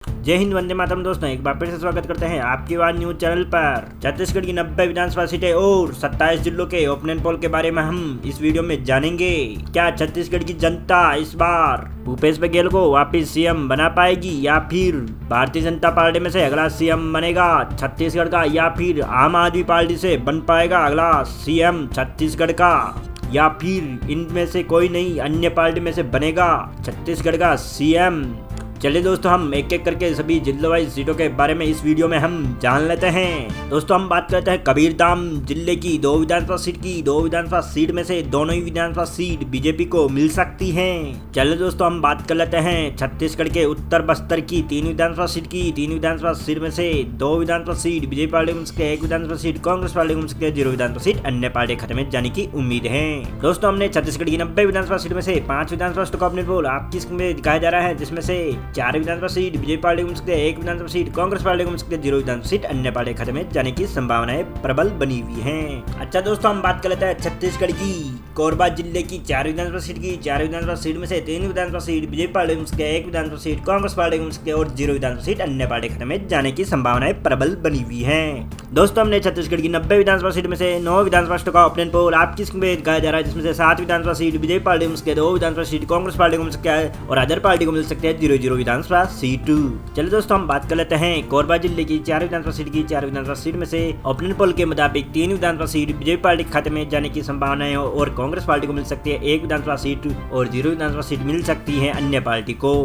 जय हिंद, वंदे मातरम। दोस्तों, एक बार फिर से स्वागत करते हैं आपकी आवाज न्यूज चैनल पर। छत्तीसगढ़ की 90 विधानसभा सीटें और 27 जिलों के ओपिनियन पोल के बारे में हम इस वीडियो में जानेंगे। क्या छत्तीसगढ़ की जनता इस बार भूपेश बघेल को वापस सीएम बना पाएगी या फिर भारतीय जनता पार्टी में से अगला सीएम बनेगा छत्तीसगढ़ का, या फिर आम आदमी पार्टी से बन पाएगा अगला सीएम छत्तीसगढ़ का, या फिर इनमें से कोई नहीं अन्य पार्टी में से बनेगा छत्तीसगढ़ का सीएम। चलिए दोस्तों, हम एक एक करके सभी जिले वाइज सीटों के बारे में इस वीडियो में हम जान लेते हैं। दोस्तों, हम बात करते हैं कबीरधाम जिले की 2 विधानसभा सीट की। 2 विधानसभा सीट में से दोनों ही विधानसभा सीट बीजेपी को मिल सकती हैं। चलिए दोस्तों, हम बात कर लेते हैं छत्तीसगढ़ के उत्तर बस्तर की 3 विधानसभा सीट की। 3 विधानसभा सीट में से 2 विधानसभा सीट बीजेपी पार्टी को मिल सकती है, 1 विधानसभा सीट कांग्रेस पार्टी को मिल सकती है, 0 विधानसभा सीट अन्य पार्टी खाते में जाने की उम्मीद है। दोस्तों, हमने छत्तीसगढ़ की 90 विधानसभा सीट में से 5 विधानसभा सीटों का अपने पोल आपकी स्क्रीन में दिखाया जा रहा है, जिसमें से 4 विधानसभा सीट बीजेपी पार्टी को मिल सकती है, 1 विधानसभा सीट कांग्रेस पार्टी को मिल सकती है, 0 विधानसभा सीट अन्य पार्टी खाते में जाने की संभावनाएं प्रबल बनी हुई हैं। अच्छा दोस्तों, हम बात कर लेते हैं छत्तीसगढ़ की कोरबा जिले की 4 विधानसभा सीट की। 4 विधानसभा सीट में से 3 विधानसभा सीट बीजेपी पार्टी को मिल सकती है, 1 विधानसभा सीट कांग्रेस पार्टी को मिल सकती है और 0 विधानसभा सीट अन्य पार्टी खाते में जाने की संभावनाएं प्रबल बनी हुई हैं। दोस्तों, हमने छत्तीसगढ़ की 90 विधानसभा सीट में से 9 विधानसभा सीटों का ओपिनियन पोल आपकी स्क्रीन में दिखाया जा रहा है, जिसमें से 7 विधानसभा सीट बीजेपी पार्टी को मिल सकती है, 2 विधानसभा सीट कांग्रेस पार्टी को मिल सकती है और अदर पार्टी को मिल सकती है 0 विधानसभा सीट। चलिए दोस्तों, हम बात कर लेते हैं कोरबा जिले की 4 विधानसभा सीट की। 4 विधानसभा सीट में से ओपिनियन पोल के मुताबिक 3 विधानसभा सीट बीजेपी पार्टी के खाते में जाने की संभावनाएं और कांग्रेस पार्टी को मिल सकती है 1 विधानसभा सीट और 0 विधानसभा सीट मिल सकती है अन्य पार्टी को।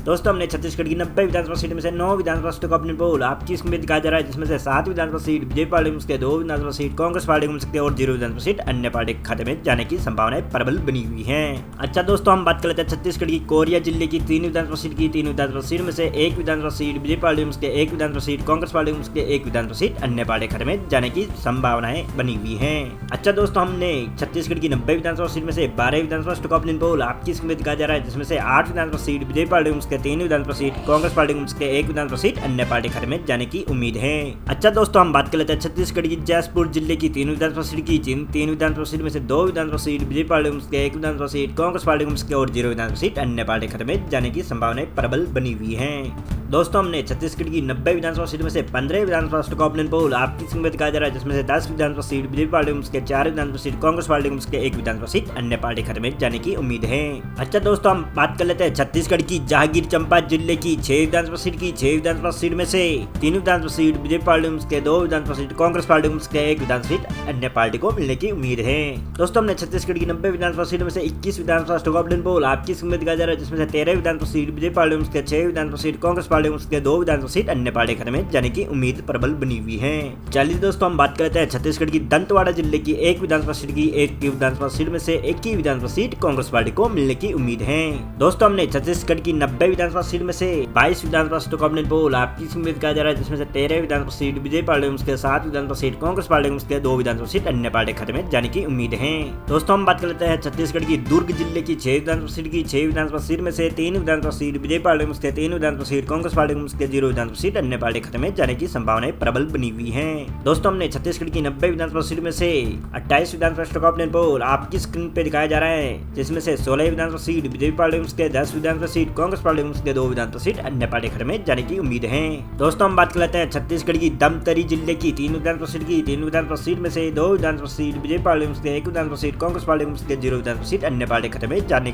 दोस्तों, हमने छत्तीसगढ़ की 90 विधानसभा सीट में से 9 विधानसभा सीटों का अपने पोल आपकी स्क्रीन में दिखाया जा रहा है, जिसमें से 7 विधानसभा सीट बीजेपी पार्टी को मिल सकती है, 2 विधानसभा सीट कांग्रेस पार्टी को मिल सकती है और 0 विधानसभा सीट अन्य पार्टी के खाते में जाने की संभावनाएं प्रबल बनी हुई हैं। अच्छा दोस्तों, हम बात कर लेते हैं छत्तीसगढ़ की कोरिया जिले की 3 विधानसभा सीट की। 3 विधानसभा सीट में से 1 विधानसभा सीट बीजेपी पार्टी को मिल सकती है, 1 विधानसभा सीट कांग्रेस पार्टी को मिल सकती है, 1 विधानसभा सीट अन्य पार्टी के खाते में जाने की संभावनाएं बनी हुई हैं। अच्छा दोस्तों, हमने छत्तीसगढ़ की 90 विधानसभा सीट में से 12 विधानसभा सीटों का अपने पोल आपकी स्क्रीन में दिखाया जा रहा है, जिसमें से 8 विधानसभा सीट बीजेपी पार्टी को मिल सकती है, 3 विधानसभा सीट कांग्रेस पार्टी को मिल सकती है, 1 विधानसभा सीट अन्य पार्टी खाते में जाने की उम्मीद है। अच्छा दोस्तों, हम बात कर लेते हैं छत्तीसगढ़ की जैसपुर जिले की 3 विधानसभा सीट की। 3 विधानसभा सीट में से 2 विधानसभा सीट बीजेपी पार्टी को मिल सकती है, 1 विधानसभा सीट कांग्रेस पार्टी को मिल सकती है और 0 विधानसभा सीट अन्य पार्टी खाते में जाने की संभावनाएं प्रबल बनी हुई हैं। दोस्तों, हमने छत्तीसगढ़ की 90 विधानसभा सीट में से 15 विधानसभा सीटों का ओपिनियन पोल आपकी स्क्रीन में दिखाया जा रहा है, जिसमें से 10 विधानसभा सीट बीजेपी पार्टी को मिल सकती है, 4 विधानसभा सीट कांग्रेस पार्टी को मिल सकती है, 1 विधानसभा सीट अन्य पार्टी खाते में जाने की उम्मीद है। अच्छा दोस्तों, हम बात कर लेते हैं छत्तीसगढ़ की जागीर चंपा जिले की 6 विधानसभा सीट की। 6 विधानसभा सीट में से 3 विधानसभा सीट बीजेपी पार्टी को मिल सकती है, 2 विधानसभा सीट कांग्रेस पार्टी को मिल सकती है, 1 विधानसभा सीट अन्य पार्टी को मिलने की उम्मीद है। दोस्तों, हमने छत्तीसगढ़ की 90 विधानसभा सीट में से 21 विधानसभा सीटों का ओपिनियन पोल आपकी स्क्रीन में दिखाया जा रहा है, जिसमें से 13 विधानसभा सीट बीजेपी पार्टी को मिल सकती है, 6 विधानसभा सीट कांग्रेस पार्टी को मिल सकती है, 2 विधानसभा सीट अन्य पार्टी खाते में जाने की उम्मीद प्रबल बनी हुई है। चलिए दोस्तों, हम बात करते हैं छत्तीसगढ़ की दंतेवाड़ा जिले की 1 विधानसभा सीट की। 1 विधानसभा सीट में से 1 ही विधानसभा सीट कांग्रेस पार्टी को मिलने की उम्मीद है। दोस्तों, हमने छत्तीसगढ़ की 90 विधानसभा सीट में से 22 विधानसभा सीटों का ओपिनियन पोल आपकी स्क्रीन में दिखाया जा रहा है, जिसमें से 13 विधानसभा सीट बीजेपी पार्टी को मिल सकती है, 7 विधानसभा सीट कांग्रेस पार्टी को मिल सकती है, 2 विधानसभा सीट अन्य पार्टी खाते में जाने की उम्मीद है। दोस्तों, हम बात करते हैं छत्तीसगढ़ की दुर्ग जिले की 6 विधानसभा सीट की। 6 विधानसभा सीट में से 3 विधानसभा सीट बीजेपी पार्टी को मिल सकती है, 3 विधानसभा सीट कांग्रेस पार्टी को मिल सकती है, 0 विधानसभा सीट अन्य पार्टी खाते में जाने की संभावनाएं प्रबल बनी हुई हैं। दोस्तों, हमने छत्तीसगढ़ की 90 विधानसभा सीट में से 28 विधानसभा सीटों का ओपिनियन पोल आपकी स्क्रीन पे दिखाया जा रहा है, जिसमें से 16 विधानसभा सीट बीजेपी पार्टी को मिल सकती है, 10 विधानसभा सीट कांग्रेस पार्टी को मिल सकती है, 2 विधानसभा सीट अन्य पार्टी खाते में जाने की उम्मीद है। दोस्तों, हम बात कर लेते हैं छत्तीसगढ़ की दमतरी जिले की 3 विधानसभा सीट की। 3 विधानसभा सीट में से 2 विधानसभा सीट बीजेपी पार्टी को मिल सकती है, 1 विधानसभा सीट कांग्रेस पार्टी को मिल सकती है, 0 विधानसभा सीट अन्य पार्टी खाते में जाने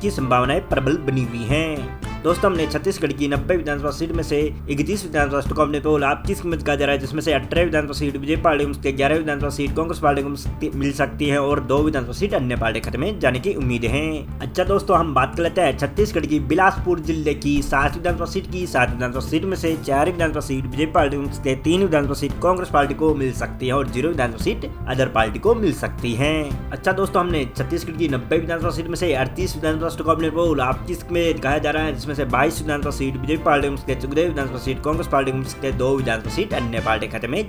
की संभावनाएं प्रबल बनी हुई हैं। दोस्तों, हमने छत्तीसगढ़ की 90 विधानसभा सीट में से 31 विधानसभा सीटों का अपने पोल आपकी स्क्रीन में दिखाया जा रहा है, जिसमें से 18 विधानसभा सीट बीजेपी पार्टी को मिल सकती है, 11 विधानसभा सीट कांग्रेस पार्टी को मिल सकती है और 2 विधानसभा सीट अन्य पार्टी खाते में जाने की उम्मीद है। अच्छा दोस्तों, हम बात कर लेते हैं छत्तीसगढ़ की बिलासपुर जिले की 7 विधानसभा सीट की। 7 विधानसभा सीट में से 4 विधानसभा सीट बीजेपी पार्टी को मिल सकती है, 3 विधानसभा सीट कांग्रेस पार्टी को मिल सकती है और 0 विधानसभा सीट अदर पार्टी को मिल सकती है। अच्छा दोस्तों, हमने छत्तीसगढ़ की 90 विधानसभा सीट में से 38 विधानसभा सीटों का अपने पोल आपकी स्क्रीन में दिखाया जा रहा है, जिसमें से 22 विधानसभा सीट बीजेपी पार्टी को मिल सकती है, 14 विधानसभा सीट कांग्रेस पार्टी को मिल सकती है, 2 विधानसभा सीट अन्य पार्टी खाते में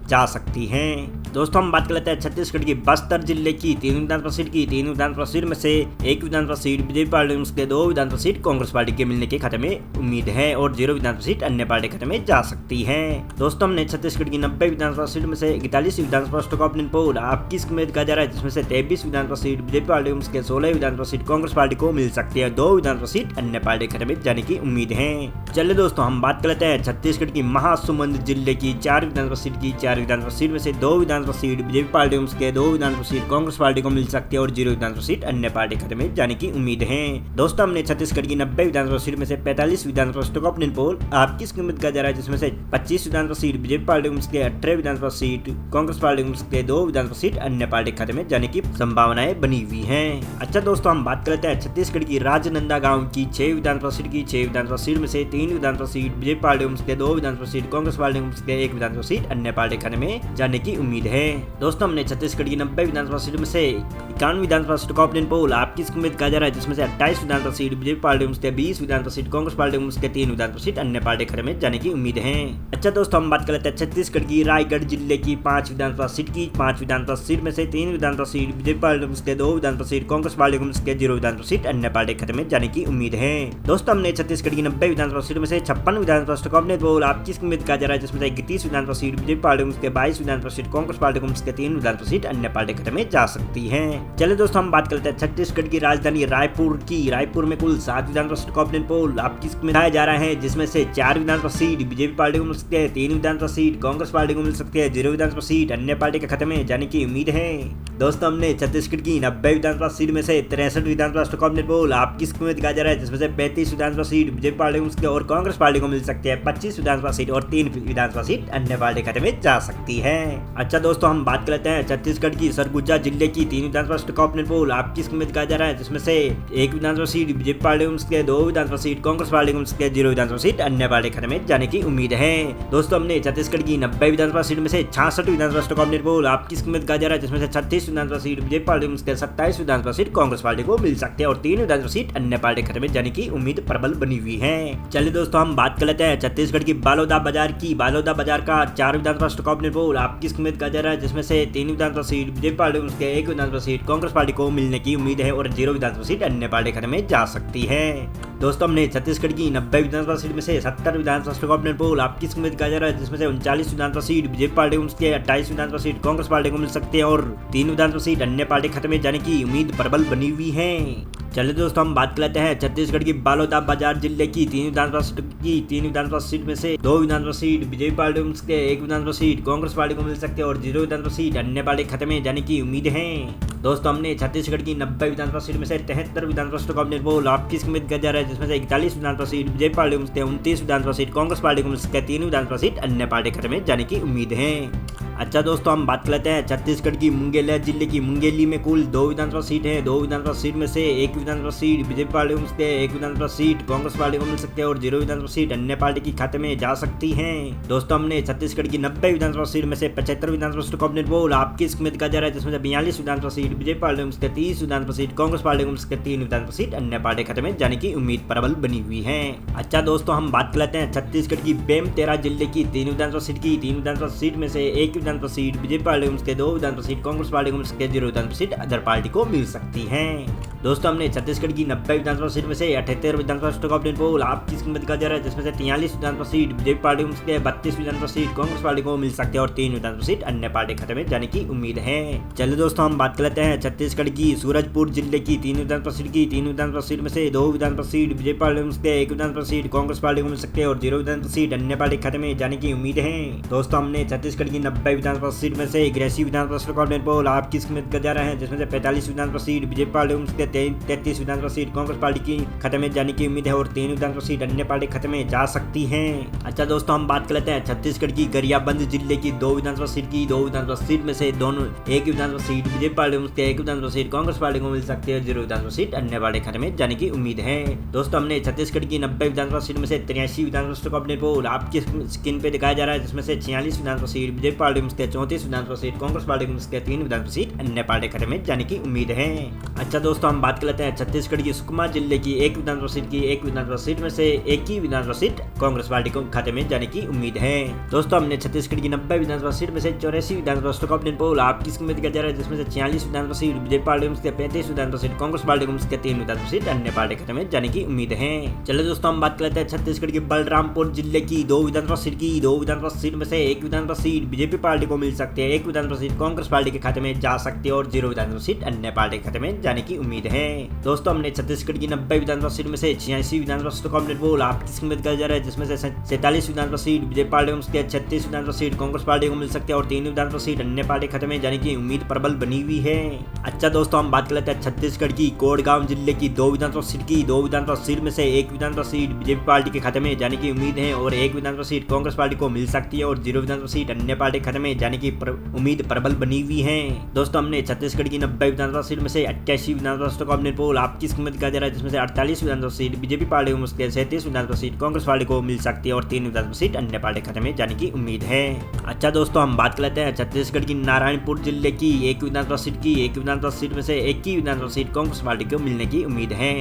जा सकती हैं। दोस्तों हम बात कर लेते हैं छत्तीसगढ़ की बस्तर जिले की 3 विधानसभा सीट की। 3 विधानसभा सीट में से एक विधानसभा सीट बीजेपी पार्टी के 2 विधानसभा सीट कांग्रेस पार्टी के मिलने के खाते में उम्मीद है और 0 विधानसभा सीट अन्य पार्टी खाते में जा सकती है। दोस्तों हमने छत्तीसगढ़ की 90 विधानसभा सीट में से 41 विधानसभा सीटों का ओपिनियन पोल आपकी उम्मीद का जा रहा है, जिसमें से 23 विधानसभा सीट बीजेपी पार्टी के 16 विधानसभा सीट कांग्रेस पार्टी को मिल सकती है, 2 विधानसभा सीट अन्य पार्टी खाते में जाने की उम्मीद है। चलिए दोस्तों हम बात कर लेते हैं छत्तीसगढ़ की महासमुंद जिले की 4 विधानसभा सीट की। 4 विधानसभा सीट में से 2 विधानसभा सीट बीजेपी पार्टी के 2 विधानसभा सीट कांग्रेस पार्टी को मिल सकती है और 0 विधानसभा सीट अन्य पार्टी खाते में जाने की उम्मीद है। दोस्तों हमने छत्तीसगढ़ की 90 विधानसभा सीट में से 45 विधानसभा सीटों का ओपिनियन पोल आपकी उम्मीद का जा रहा है, जिसमें से 25 विधानसभा सीट बीजेपी पार्टी के 18 विधानसभा सीट कांग्रेस पार्टी के 2 विधानसभा सीट अन्य पार्टी खाते में जाने की संभावनाएं बनी हुई है। अच्छा दोस्तों हम बात कर लेते हैं छत्तीसगढ़ की राजनांदगांव की 6 विधानसभा सीट की। 6 विधानसभा सीट में से 3 विधानसभा सीट बीजेपी पार्टी के 2 विधानसभा सीट कांग्रेस पार्टी के 1 विधानसभा सीट अन्य पार्टी खाते में जाने की उम्मीद है। दोस्तों हमने छत्तीसगढ़ की 90 विधानसभा सीट में से 51 विधानसभा सीटों का ओपिनियन पोल आपकी उम्मीद का जा रहा है, जिसमें से 28 विधानसभा सीट बीजेपी पार्टी के 20 विधानसभा सीट कांग्रेस पार्टी के 3 विधानसभा सीट अन्य पार्टी खाते में जाने की उम्मीद है। अच्छा दोस्तों हम बात कर लेते हैं छत्तीसगढ़ की रायगढ़ जिले की 5 विधानसभा सीट की। 5 विधानसभा सीट में से 3 विधानसभा सीट बीजेपी पार्टी के 2 विधानसभा सीट कांग्रेस पार्टी के 0 विधानसभा सीट अन्य पार्टी खाते में जाने की उम्मीद है। दोस्तों हमने छत्तीसगढ़ की 90 विधानसभा सीट में से 56 विधानसभा सीटों का ओपिनियन पोल आपकी उम्मीद का जा रहा है, जिसमें से 31 विधानसभा सीट बीजेपी पार्टी के 22 विधानसभा सीट कांग्रेस पार्टी के 3 विधानसभा सीट अन्य पार्टी खाते में जा सकती है। चलिए दोस्तों हम बात करते हैं छत्तीसगढ़ की राजधानी रायपुर की। रायपुर में कुल 7 विधानसभा सीटों का ओपिनियन पोल आपकी उम्मीद जा रहा है, जिसमें से 4 विधानसभा सीट बीजेपी पार्टी को मिल सकती है, 3 विधानसभा सीट कांग्रेस पार्टी को मिल सकती है, 0 विधानसभा सीट अन्य पार्टी के खाते में जाने की उम्मीद है। दोस्तों हमने छत्तीसगढ़ की 90 विधानसभा सीट में से 63 विधानसभा सीटों का ओपिनियन पोल आपकी उम्मीद का जा रहा है, जिसमें से 35 विधानसभा सीट बीजेपी पार्टी और कांग्रेस पार्टी को मिल सकती है, 25 विधानसभा सीट और 3 विधानसभा सीट अन्य पार्टी खाते में जा सकती है। अच्छा दोस्तों हम बात कर लेते हैं छत्तीसगढ़ की सरगुजा जिले की 3 विधानसभा सीटों का ओपिनियन पोल आपकी उम्मीद का जा रहा है, जिसमें से 1 विधानसभा सीट बीजेपी पार्टी के 2 विधानसभा सीट कांग्रेस पार्टी के 0 विधानसभा सीट अन्य पार्टी खाते में जाने की उम्मीद है। दोस्तों हमने छत्तीसगढ़ की 90 विधानसभा सीट में से 66 विधानसभा सीटों का ओपिनियन पोल आपकी उम्मीद का जा रहा है, जिसमें से 36 विधानसभा सीट बीजेपी पार्टी के 27 विधानसभा सीट कांग्रेस पार्टी को मिल सकते हैं और 3 विधानसभा सीट अन्य पार्टी खाते में जाने की उम्मीद प्रबल बनी हुई है। चलिए दोस्तों हम बात कर लेते हैं छत्तीसगढ़ की बालोदा बाजार की। बालोदा बाजार का 4 विधानसभा सीटों का ओपिनियन पोल आपकी उम्मीद का जा रहा है, जिसमें से 3 विधानसभा सीट बीजेपी पार्टी के 1 विधानसभा सीट कांग्रेस पार्टी को मिलने की उम्मीद है और 0 विधानसभा सीट अन्य पार्टी खाते में जा सकती है। दोस्तों हमने छत्तीसगढ़ की 90 विधानसभा सीट में से 70 विधानसभा सीटों का ओपिनियन पोल आपकी उम्मीद का जा रहा है, जिसमें से 39 विधानसभा सीट बीजेपी पार्टी के 28 विधानसभा सीट कांग्रेस पार्टी को मिल सकती है और 3 विधानसभा सीट अन्य पार्टी खाते में जाने की उम्मीद प्रबल बनी हुई है। चलिए दोस्तों हम बात कर लेते हैं छत्तीसगढ़ की बालोदा बाजार जिले की 3 विधानसभा सीट में से 2 विधानसभा सीट बीजेपी पार्टी के 1 विधानसभा सीट कांग्रेस पार्टी को मिल सकती है और 0 विधानसभा सीट अन्य पार्टी खाते में जाने की उम्मीद है। दोस्तों हमने छत्तीसगढ़ की 90 विधानसभा सीट में से 73 विधानसभा सीटों का ओपिनियन पोल आपकी उम्मीद का जा रहा है, जिसमें से 41 विधानसभा सीट बीजेपी पार्टी को 29 विधानसभा सीट कांग्रेस पार्टी को मिल सकती है, 3 विधानसभा सीट अन्य पार्टी खाते में जाने की उम्मीद है। अच्छा दोस्तों हम बात कर लेते हैं छत्तीसगढ़ की मुंगेली जिले की। मुंगेली में कुल 2 विधानसभा सीट है। 2 विधानसभा सीट में से 1 विधानसभा सीट बीजेपी पार्टी को मिलती है, 1 विधानसभा सीट कांग्रेस पार्टी को मिल सकती है और 0 विधानसभा सीट अन्य पार्टी की खाते में जा सकती है। दोस्तों हमने छत्तीसगढ़ की 90 विधानसभा सीट में से 75 विधानसभा सीटों का ओपिनियन पोल आपकी उम्मीद का जा रहा है, जिसमें से 42 विधानसभा सीट बीजेपी पार्टी को मिलती है, 30 विधानसभा सीट कांग्रेस पार्टी को मिलती है, 3 विधानसभा सीट अन्य पार्टी खाते में जाने की उम्मीद प्रबल बनी हुई है। अच्छा दोस्तों हम बात कर लेते हैं छत्तीसगढ़ की बेमेतरा जिले की 3 विधानसभा सीट की। 3 विधानसभा सीट में से 1 विधानसभा सीट बीजेपी पार्टी को मिलती है, 2 विधानसभा सीट कांग्रेस पार्टी को मिल सकती है, 0 विधानसभा सीट अदर पार्टी को मिल सकती है। दोस्तों हमने छत्तीसगढ़ की 90 विधानसभा सीट में से 78 विधानसभा सीटों का ओपिनियन पोल आपकी उम्मीद का जा रहा है, जिसमें से 43 विधानसभा सीट बीजेपी पार्टी को मिल सकती है, 32 विधानसभा सीट कांग्रेस पार्टी को मिल सकती है और 3 विधानसभा सीट अन्य पार्टी खाते में जाने की उम्मीद है। चलिए दोस्तों हम बात कर लेते हैं छत्तीसगढ़ की सूरजपुर जिले की 3 विधानसभा सीट की। 3 विधानसभा सीट में से 2 विधानसभा सीट बीजेपी पार्टी को मिल सकती है, 1 विधानसभा सीट कांग्रेस पार्टी को मिल सकती है और 0 विधानसभा सीट अन्य पार्टी खाते में जाने की उम्मीद है। दोस्तों हमने छत्तीसगढ़ की 90 विधानसभा सीट में से 81 विधानसभा सीटों का ओपिनियन पोल आपकी उम्मीद का जा रहा है, जिसमें से 45 विधानसभा सीट बीजेपी पार्टी को मिल सकती है, 33 विधानसभा सीट कांग्रेस पार्टी की खाते में जाने की उम्मीद है और 3 विधानसभा सीट अन्य पार्टी खाते में जा सकती है। अच्छा दोस्तों हम बात कर लेते हैं छत्तीसगढ़ की गरियाबंद जिले की 2 विधानसभा सीट की। 2 विधानसभा सीट में से दोनों 1 विधानसभा सीट बीजेपी पार्टी को मिलती है, 1 विधानसभा सीट कांग्रेस पार्टी को मिल सकती है, 0 विधानसभा सीट अन्य पार्टी खाते में जाने की उम्मीद है। दोस्तों हमने छत्तीसगढ़ की 90 विधानसभा सीट में से 83 विधानसभा सीटों का ओपिनियन पोल आपकी स्क्रीन पे दिखाया जा रहा है, जिसमें से 46 विधानसभा सीट बीजेपी पार्टी को मिल सकती है 34 विधानसभा सीट, कांग्रेस पार्टी को मिल सकती है 3 विधानसभा सीट, अन्य पार्टी खाते में जाने की उम्मीद है। अच्छा दोस्तों, हम बात कर लेते हैं छत्तीसगढ़ की सुकमा जिले की एक विधानसभा सीट में से एक ही विधानसभा सीट कांग्रेस पार्टी को खाते में जाने की उम्मीद है। दोस्तों, हमने छत्तीसगढ़ की 90 विधानसभा सीट में से 84 विधानसभा सीटों का ऑपिनियन पोल आपकी स्कीम दिया जा रहा है, जिसमें से 46 विधानसभा सीट बीजेपी पार्टी को 35 विधानसभा सीट, कांग्रेस पार्टी को 3 विधानसभा सीट, अन्य पार्टी खाते में जाने की उम्मीद है। चलो दोस्तों, हम बात कर लेते हैं छत्तीसगढ़ की बलरामपुर जिले की 2 विधानसभा सीट में से एक विधानसभा सीट बीजेपी पार्टी को मिल सकती है, एक विधानसभा सीट कांग्रेस पार्टी के खाते में जा सकती है और 0 विधानसभा सीट अन्य पार्टी के खाते में जाने की उम्मीद है। दोस्तों, हमने छत्तीसगढ़ की 90 विधानसभा सीट में से 86 विधानसभा सीटों का ऑपिनियन पोल आपकी स्कीम दिया जा रहा है, जिसमें से 47 विधानसभा सीट बीजेपी पार्टी को मिल सकती है, 36 विधानसभा सीट कांग्रेस पार्टी को मिल सकती है और 3 विधानसभा सीट अन्य पार्टी खाते में जाने की उम्मीद प्रबल बनी हुई है। अच्छा दोस्तों, हम बात कर लेते हैं छत्तीसगढ़ की कोड़गांव जिले की 2 विधानसभा सीट में से एक विधानसभा सीट बीजेपी पार्टी के खाते में जाने की उम्मीद है और एक विधानसभा सीट कांग्रेस पार्टी को मिल सकती है और 0 विधानसभा सीट अन्य पार्टी के खाते में जाने की उम्मीद प्रबल बनी हुई है। दोस्तों, हमने छत्तीसगढ़ की 90 विधानसभा सीट में से 88 विधानसभा सीटों का ऑपिनियन पोल आपकी स्कीम दिया जा रहा है, जिसमें से 48 विधानसभा सीट बीजेपी पार्टी को मिल सकती है, 37 विधानसभा सीट कांग्रेस पार्टी को मिल सकती है और 3 विधानसभा सीट अन्य पार्टी खाते में जाने की उम्मीद है। अच्छा दोस्तों, हम बात कर लेते हैं छत्तीसगढ़ की नारायणपुर जिले की एक विधानसभा सीट में से एक ही विधानसभा सीट कांग्रेस पार्टी को मिलने की उम्मीद है।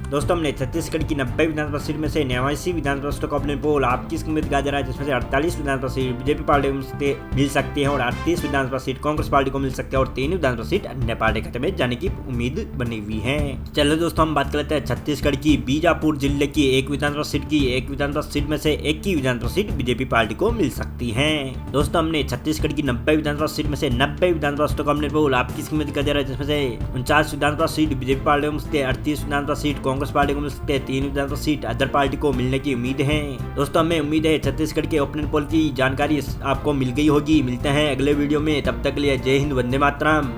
दोस्तों, हमने छत्तीसगढ़ की 90 विधानसभा सीट में से 89 विधानसभा सीटों का ऑपिनियन पोल आपकी स्कीम में दिखाया जा रहा है, जिसमें से 48 विधानसभा सीट बीजेपी पार्टी को मिल सकती है और 38 विधानसभा सीट कांग्रेस पार्टी को मिल सकती है और 3 विधानसभा सीट अन्य पार्टी खाते में जाने की उम्मीद बनी हुई है। चलो दोस्तों, हम बात कर लेते हैं छत्तीसगढ़ की बीजापुर जिले की एक विधानसभा सीट में से एक ही विधानसभा सीट बीजेपी पार्टी को मिल सकती है। दोस्तों, हमने छत्तीसगढ़ की 90 विधानसभा सीट में से 90 विधानसभा सीटों का ऑपिनियन पोल आपकी स्कीम में दिखाया जा रहा है, जिसमें से 49 विधानसभा सीट बीजेपी पार्टी को मिल सकती है, 38 विधानसभा सीट कांग्रेस पार्टी को मिल सकती है, 3 विधानसभा सीट अदर पार्टी को मिलने की उम्मीद है। दोस्तों, हमें उम्मीद है छत्तीसगढ़ के ओपिनियन पोल की जानकारी आपको मिल गई होगी। मिलते हैं अगले वीडियो में, तब तक के लिए जय हिंद, वंदे मातरम।